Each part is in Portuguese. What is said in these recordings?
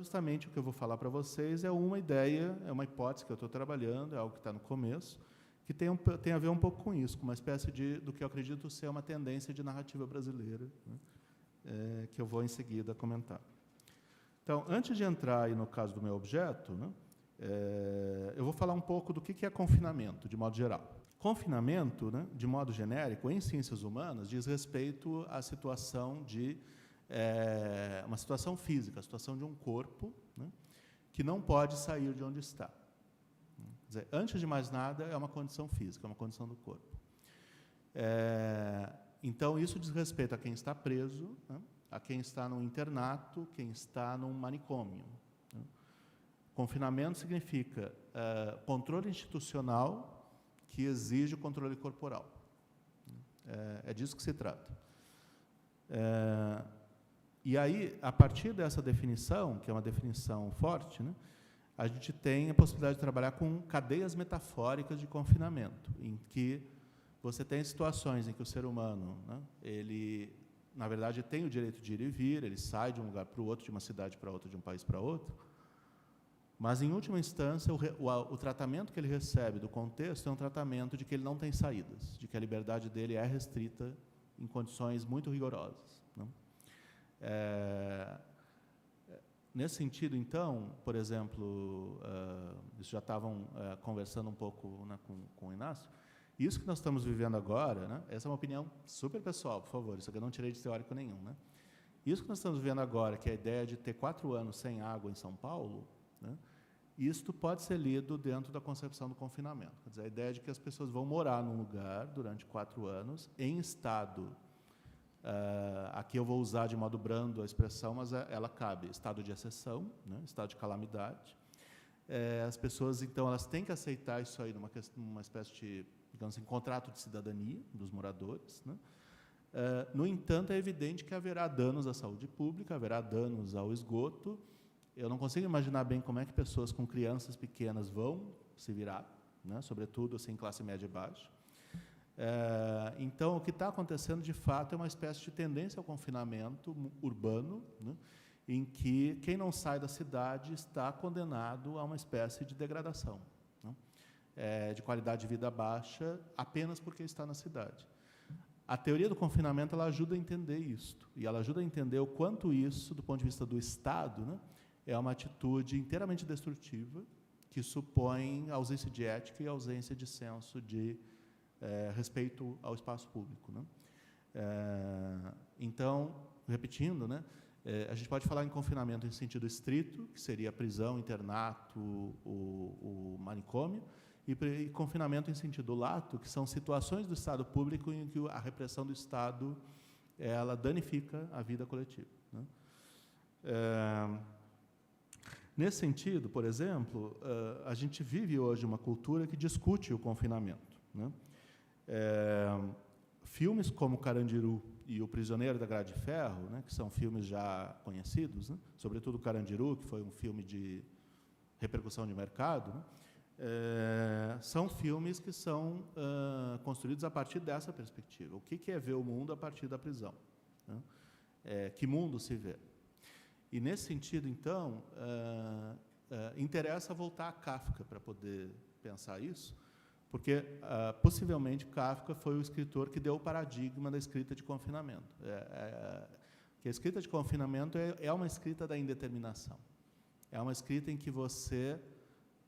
Justamente o que eu vou falar para vocês é uma ideia, é uma hipótese que eu estou trabalhando, é algo que está no começo, que tem a ver um pouco com isso, com uma espécie do que eu acredito ser uma tendência de narrativa brasileira, né, que eu vou em seguida comentar. Então, antes de entrar aí no caso do meu objeto, né, eu vou falar um pouco do que é confinamento, de modo geral. Confinamento, né, de modo genérico, em ciências humanas, diz respeito à situação de uma situação física, a situação de um corpo, né, que não pode sair de onde está. Quer dizer, antes de mais nada, é uma condição física, é uma condição do corpo. Então, isso diz respeito a quem está preso, né, a quem está num internato, quem está num manicômio. Né. Confinamento significa controle institucional que exige o controle corporal. É disso que se trata. E aí, a partir dessa definição, que é uma definição forte, né, a gente tem a possibilidade de trabalhar com cadeias metafóricas de confinamento, em que você tem situações em que o ser humano, né, ele, na verdade, tem o direito de ir e vir, ele sai de um lugar para o outro, de uma cidade para outra, de um país para outro, mas, em última instância, o tratamento que ele recebe do contexto é um tratamento de que ele não tem saídas, de que a liberdade dele é restrita em condições muito rigorosas, né? Nesse sentido, então, por exemplo, eles já estavam conversando um pouco, né, com o Inácio, isso que nós estamos vivendo agora, né, essa é uma opinião super pessoal, por favor, isso aqui eu não tirei de teórico nenhum, né? Isso que nós estamos vivendo agora, que é a ideia de ter 4 anos sem água em São Paulo, né, isto pode ser lido dentro da concepção do confinamento. Quer dizer, a ideia de que as pessoas vão morar num lugar durante 4 anos, em estado, aqui eu vou usar de modo brando a expressão, mas ela cabe, estado de exceção, né, estado de calamidade. As pessoas, então, elas têm que aceitar isso aí numa espécie de, digamos assim, contrato de cidadania dos moradores, né? No entanto, é evidente que haverá danos à saúde pública, haverá danos ao esgoto. Eu não consigo imaginar bem como é que pessoas com crianças pequenas vão se virar, né, sobretudo assim, classe média e baixa. Então, o que está acontecendo, de fato, é uma espécie de tendência ao confinamento urbano, né, em que quem não sai da cidade está condenado a uma espécie de degradação, né, de qualidade de vida baixa, apenas porque está na cidade. A teoria do confinamento ela ajuda a entender isto, e ela ajuda a entender o quanto isso, do ponto de vista do Estado, né, é uma atitude inteiramente destrutiva, que supõe ausência de ética e ausência de senso de respeito ao espaço público, né? Então, repetindo, né, a gente pode falar em confinamento em sentido estrito, que seria a prisão, internato, o manicômio, e confinamento em sentido lato, que são situações do Estado público em que a repressão do Estado ela danifica a vida coletiva, né? Nesse sentido, por exemplo, a gente vive hoje uma cultura que discute o confinamento, né? Filmes como Carandiru e O Prisioneiro da Grade de Ferro, né, que são filmes já conhecidos, né, sobretudo Carandiru, que foi um filme de repercussão de mercado, né, são filmes que são construídos a partir dessa perspectiva. O que é ver o mundo a partir da prisão, né? Que mundo se vê? E, nesse sentido, então, interessa voltar a Kafka para poder pensar isso, porque, possivelmente, Kafka foi o escritor que deu o paradigma da escrita de confinamento. Que a escrita de confinamento é uma escrita da indeterminação. É uma escrita em que você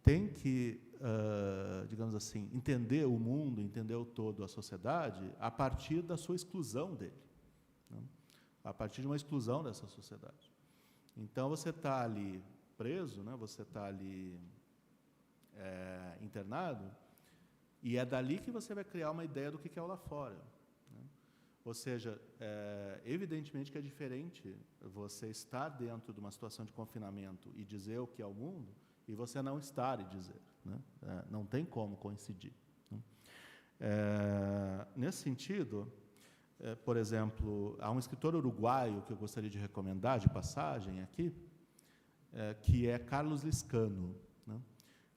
tem que, digamos assim, entender o mundo, entender o todo, a sociedade, a partir da sua exclusão dele, né? A partir de uma exclusão dessa sociedade. Então, você está ali preso, né? Você está ali internado, e é dali que você vai criar uma ideia do que é o lá fora, né? Ou seja, evidentemente que é diferente você estar dentro de uma situação de confinamento e dizer o que é o mundo, e você não estar e dizer, né? Não tem como coincidir, né? Nesse sentido, por exemplo, há um escritor uruguaio que eu gostaria de recomendar, de passagem aqui, que é Carlos Liscano, né?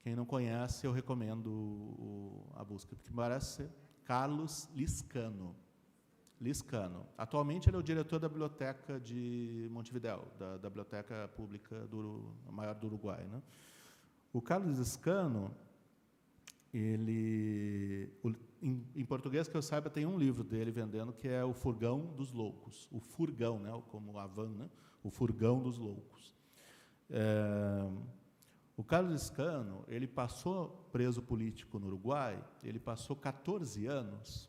Quem não conhece, eu recomendo a busca, porque parece ser Carlos Liscano. Liscano. Atualmente, ele é o diretor da Biblioteca de Montevidéu, da Biblioteca Pública maior do Uruguai, né? O Carlos Liscano, em português, que eu saiba, tem um livro dele vendendo, que é O Furgão dos Loucos. O Furgão, né? Como a van, né? O Furgão dos Loucos. O Carlos Liscano, ele passou preso político no Uruguai, ele passou 14 anos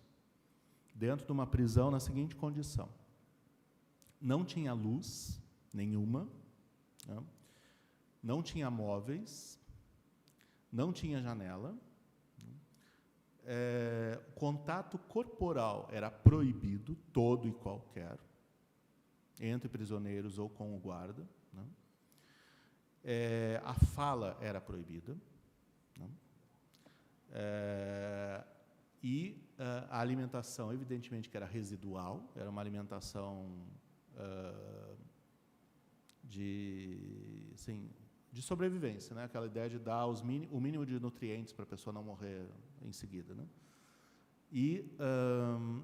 dentro de uma prisão na seguinte condição: não tinha luz nenhuma, né? Não tinha móveis, não tinha janela, contato corporal era proibido, todo e qualquer, entre prisioneiros ou com o guarda, né? A fala era proibida, né? E a alimentação, evidentemente, que era residual, era uma alimentação de sobrevivência, né? Aquela ideia de dar o mínimo de nutrientes para a pessoa não morrer em seguida, né? E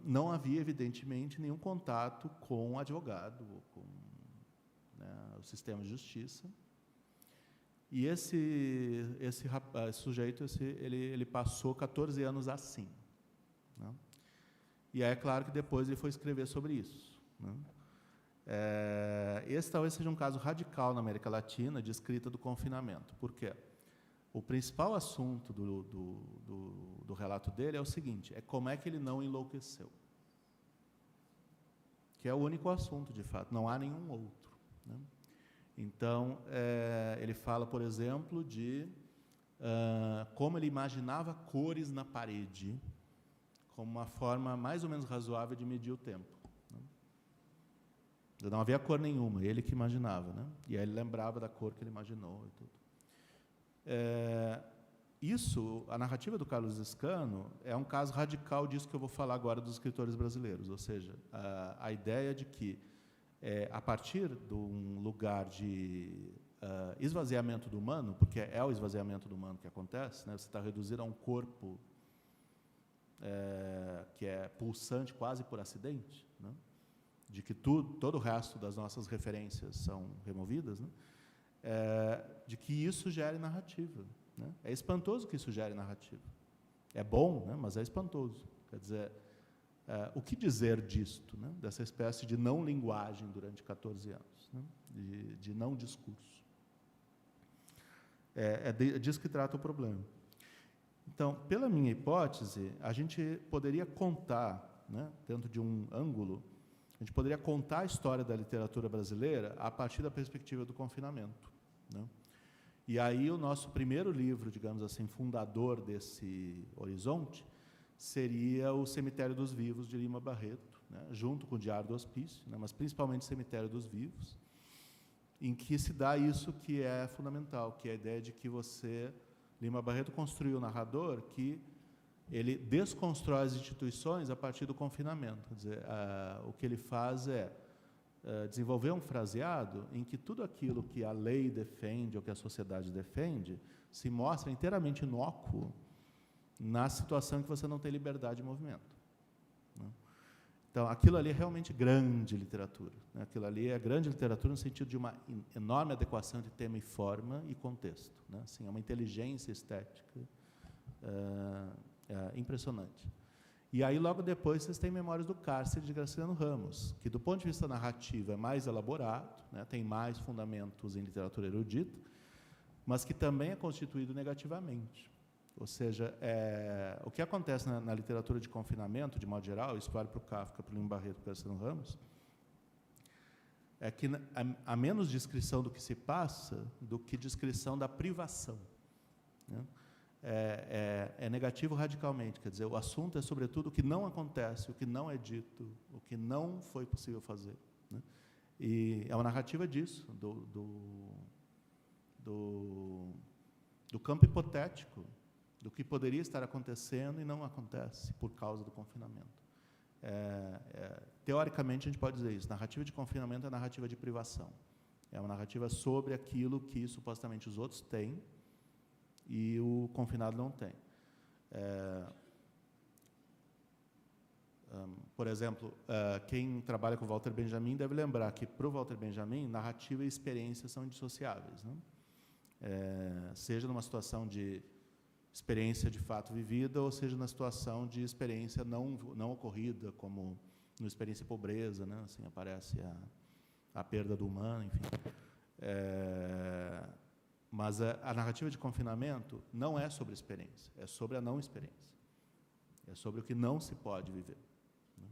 não havia, evidentemente, nenhum contato com o advogado, com, né, o sistema de justiça. E esse sujeito, ele passou 14 anos assim, né? E aí é claro que depois ele foi escrever sobre isso, né? Esse talvez seja um caso radical na América Latina de escrita do confinamento. Por quê? O principal assunto do relato dele é o seguinte: como é que ele não enlouqueceu. Que é o único assunto, de fato, não há nenhum outro, né? Então, ele fala, por exemplo, de como ele imaginava cores na parede como uma forma mais ou menos razoável de medir o tempo, né? Não havia cor nenhuma, ele que imaginava, né? E aí ele lembrava da cor que ele imaginou e tudo. A narrativa do Carlos Liscano é um caso radical disso que eu vou falar agora dos escritores brasileiros, ou seja, a ideia de que, a partir de um lugar de esvaziamento do humano, porque é o esvaziamento do humano que acontece, né? Você está reduzido a um corpo que é pulsante quase por acidente, né? De que todo o resto das nossas referências são removidas, né? De que isso gere narrativa, né? É espantoso que isso gere narrativa. É bom, né? Mas é espantoso. Quer dizer, o que dizer disto, né? Dessa espécie de não linguagem durante 14 anos, né? de não discurso. Disso que trata o problema. Então, pela minha hipótese, a gente poderia contar, né, dentro de um ângulo, a gente poderia contar a história da literatura brasileira a partir da perspectiva do confinamento, né? E aí o nosso primeiro livro, digamos assim, fundador desse horizonte, seria o Cemitério dos Vivos, de Lima Barreto, né, junto com o Diário do Hospício, né, mas principalmente o Cemitério dos Vivos, em que se dá isso que é fundamental, que é a ideia de que Lima Barreto construiu o narrador que ele desconstrói as instituições a partir do confinamento. Quer dizer, o que ele faz é desenvolver um fraseado em que tudo aquilo que a lei defende ou que a sociedade defende se mostra inteiramente inócuo na situação em que você não tem liberdade de movimento, né? Então, aquilo ali é realmente grande literatura, né? Aquilo ali é grande literatura no sentido de uma enorme adequação de tema e forma e contexto, né? Assim, é uma inteligência estética impressionante. E aí, logo depois, vocês têm Memórias do Cárcere, de Graciliano Ramos, que, do ponto de vista narrativo, é mais elaborado, né? Tem mais fundamentos em literatura erudita, mas que também é constituído negativamente. Ou seja, o que acontece na literatura de confinamento, de modo geral, isso vale para o Kafka, para o Lima Barreto, para o Graciliano Ramos, é que há menos descrição do que se passa do que descrição da privação, né? É negativo radicalmente, quer dizer, o assunto é, sobretudo, o que não acontece, o que não é dito, o que não foi possível fazer, né? E é uma narrativa disso, do campo hipotético, do que poderia estar acontecendo e não acontece por causa do confinamento. Teoricamente, a gente pode dizer isso. Narrativa de confinamento é narrativa de privação. É uma narrativa sobre aquilo que, supostamente, os outros têm e o confinado não tem. Por exemplo, quem trabalha com o Walter Benjamin deve lembrar que, para o Walter Benjamin, narrativa e experiência são indissociáveis, né? Seja numa situação de experiência de fato vivida, ou seja na situação de experiência não ocorrida, como no experiência pobreza, né? Assim, aparece a perda do humano, enfim. Mas a narrativa de confinamento não é sobre experiência, é sobre a não experiência. É sobre o que não se pode viver, né?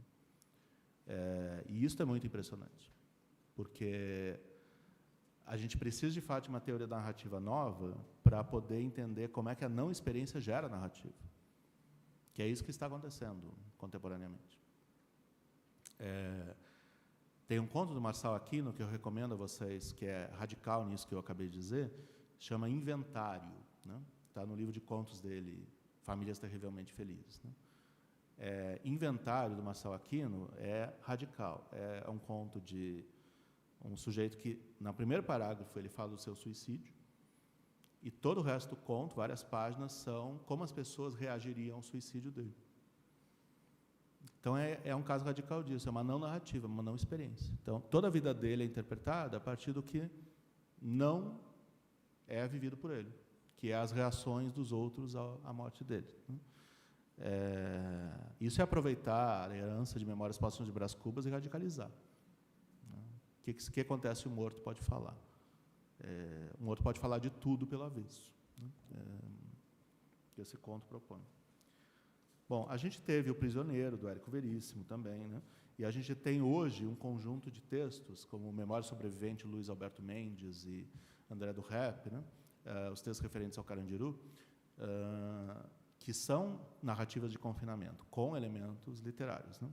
E isso é muito impressionante, porque a gente precisa, de fato, de uma teoria da narrativa nova para poder entender como é que a não experiência gera narrativa, que é isso que está acontecendo contemporaneamente. Tem um conto do Marçal Aquino que eu recomendo a vocês, que é radical nisso que eu acabei de dizer, chama Inventário, né? Está no livro de contos dele, Famílias Terrivelmente Felizes, né? Inventário, do Marçal Aquino, é radical. É um conto de um sujeito que, no primeiro parágrafo, ele fala do seu suicídio, e todo o resto do conto, várias páginas, são como as pessoas reagiriam ao suicídio dele. Então, é um caso radical disso, é uma não narrativa, uma não experiência. Então, toda a vida dele é interpretada a partir do que não é vivido por ele, que é as reações dos outros à morte dele, né? Isso é aproveitar a herança de Memórias Póstumas de Brás Cubas e radicalizar. O que acontece se o morto pode falar? O morto pode falar de tudo pelo avesso, né? Que esse conto propõe. Bom, a gente teve O Prisioneiro, do Érico Veríssimo, também, né? E a gente tem hoje um conjunto de textos, como Memória Sobrevivente, Luiz Alberto Mendes e André do Rep, né? Os textos referentes ao Carandiru, que são narrativas de confinamento, com elementos literários, né?